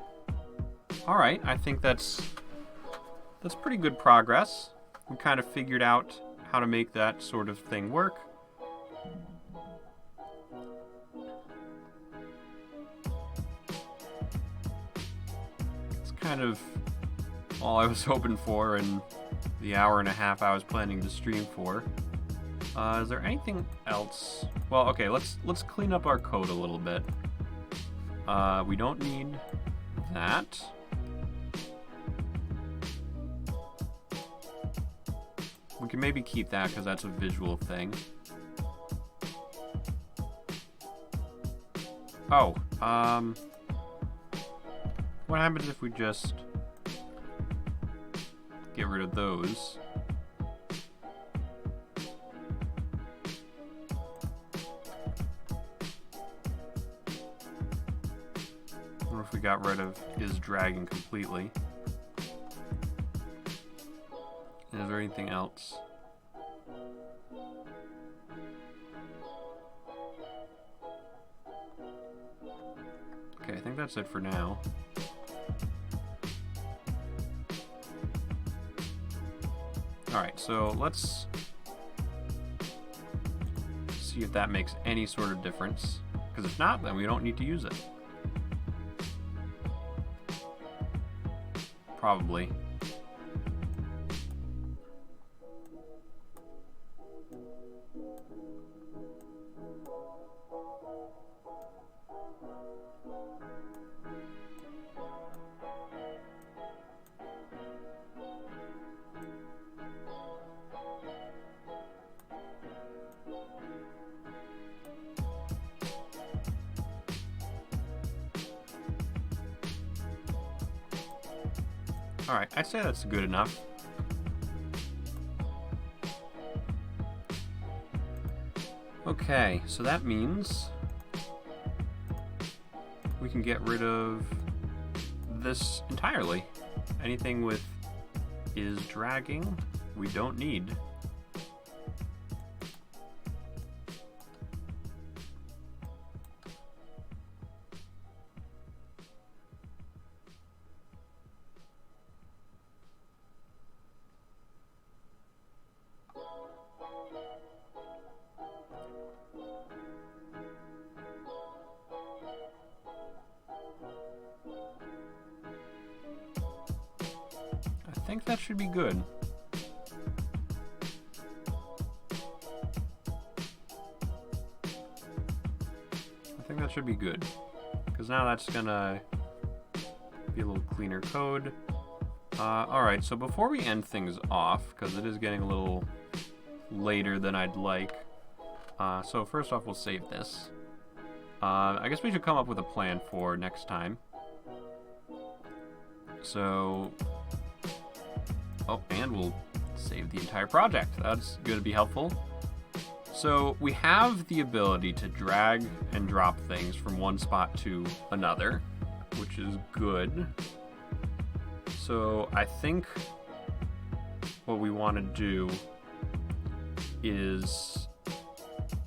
Alright, I think that's pretty good progress. We kind of figured out how to make that sort of thing work. It's kind of all I was hoping for in the hour and a half I was planning to stream for. Is there anything else? Well, okay, let's clean up our code a little bit. We don't need that. We can maybe keep that because that's a visual thing. Oh, what happens if we just get rid of those? What if we got rid of is dragging completely? Is there anything else? Okay, I think that's it for now. Alright, so let's see if that makes any sort of difference. Because if not, then we don't need to use it. Probably. Alright, I'd say that's good enough. Okay, so that means we can get rid of this entirely. Anything with is dragging, we don't need. I think that should be good. I think that should be good. Because now that's gonna be a little cleaner code. Alright, so before we end things off, because it is getting a little later than I'd like. So first off, we'll save this. I guess we should come up with a plan for next time. So... Oh, and we'll save the entire project. That's going to be helpful. So we have the ability to drag and drop things from one spot to another, which is good. So I think what we want to do is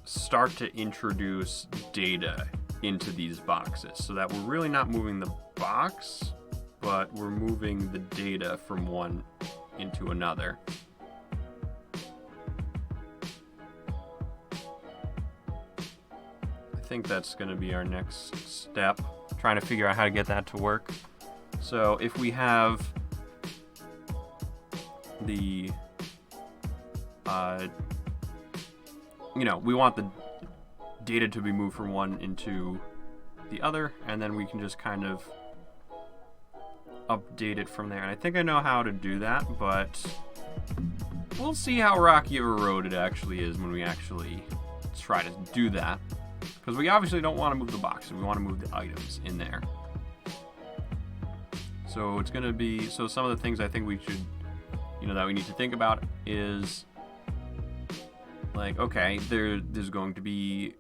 start to introduce data into these boxes so that we're really not moving the box, but we're moving the data from one into another. I think that's going to be our next step, trying to figure out how to get that to work. So if we have the, you know, we want the data to be moved from one into the other, and then we can just kind of update it from there. And I think I know how to do that, but we'll see how rocky of a road it actually is when we actually try to do that. Because we obviously don't want to move the boxes, we want to move the items in there. So it's going to be, so some of the things I think we should, you know, that we need to think about is, like, okay, there's going to be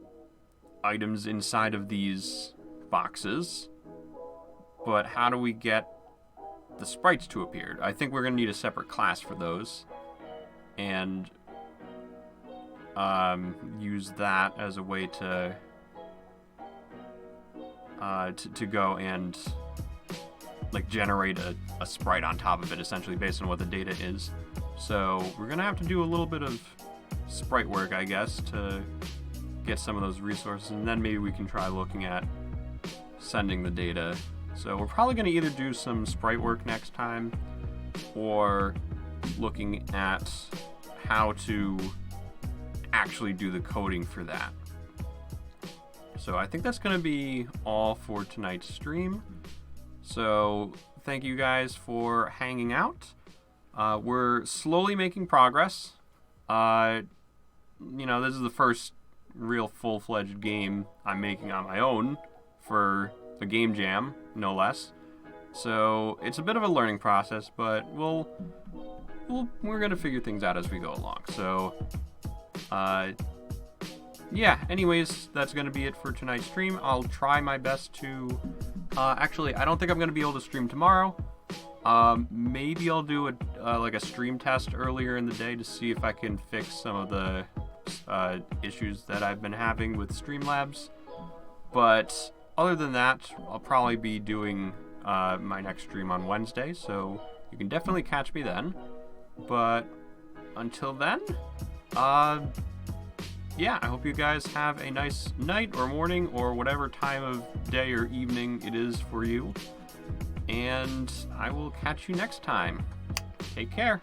items inside of these boxes, but how do we get the sprites to appear? I think we're going to need a separate class for those, and use that as a way to go and like generate a sprite on top of it, essentially based on what the data is. So we're gonna have to do a little bit of sprite work, I guess, to get some of those resources, and then maybe we can try looking at sending the data. So we're probably going to either do some sprite work next time, or looking at how to actually do the coding for that. So I think that's going to be all for tonight's stream. So thank you guys for hanging out. We're slowly making progress. You know, this is the first real full-fledged game I'm making on my own for a game jam, no less. So it's a bit of a learning process, but we're gonna figure things out as we go along. So yeah, anyways, that's gonna be it for tonight's stream. I'll try my best to actually, I don't think I'm gonna be able to stream tomorrow. Maybe I'll do like a stream test earlier in the day to see if I can fix some of the issues that I've been having with Streamlabs. But other than that, I'll probably be doing my next stream on Wednesday, so you can definitely catch me then. But until then, yeah, I hope you guys have a nice night or morning or whatever time of day or evening it is for you. And I will catch you next time. Take care.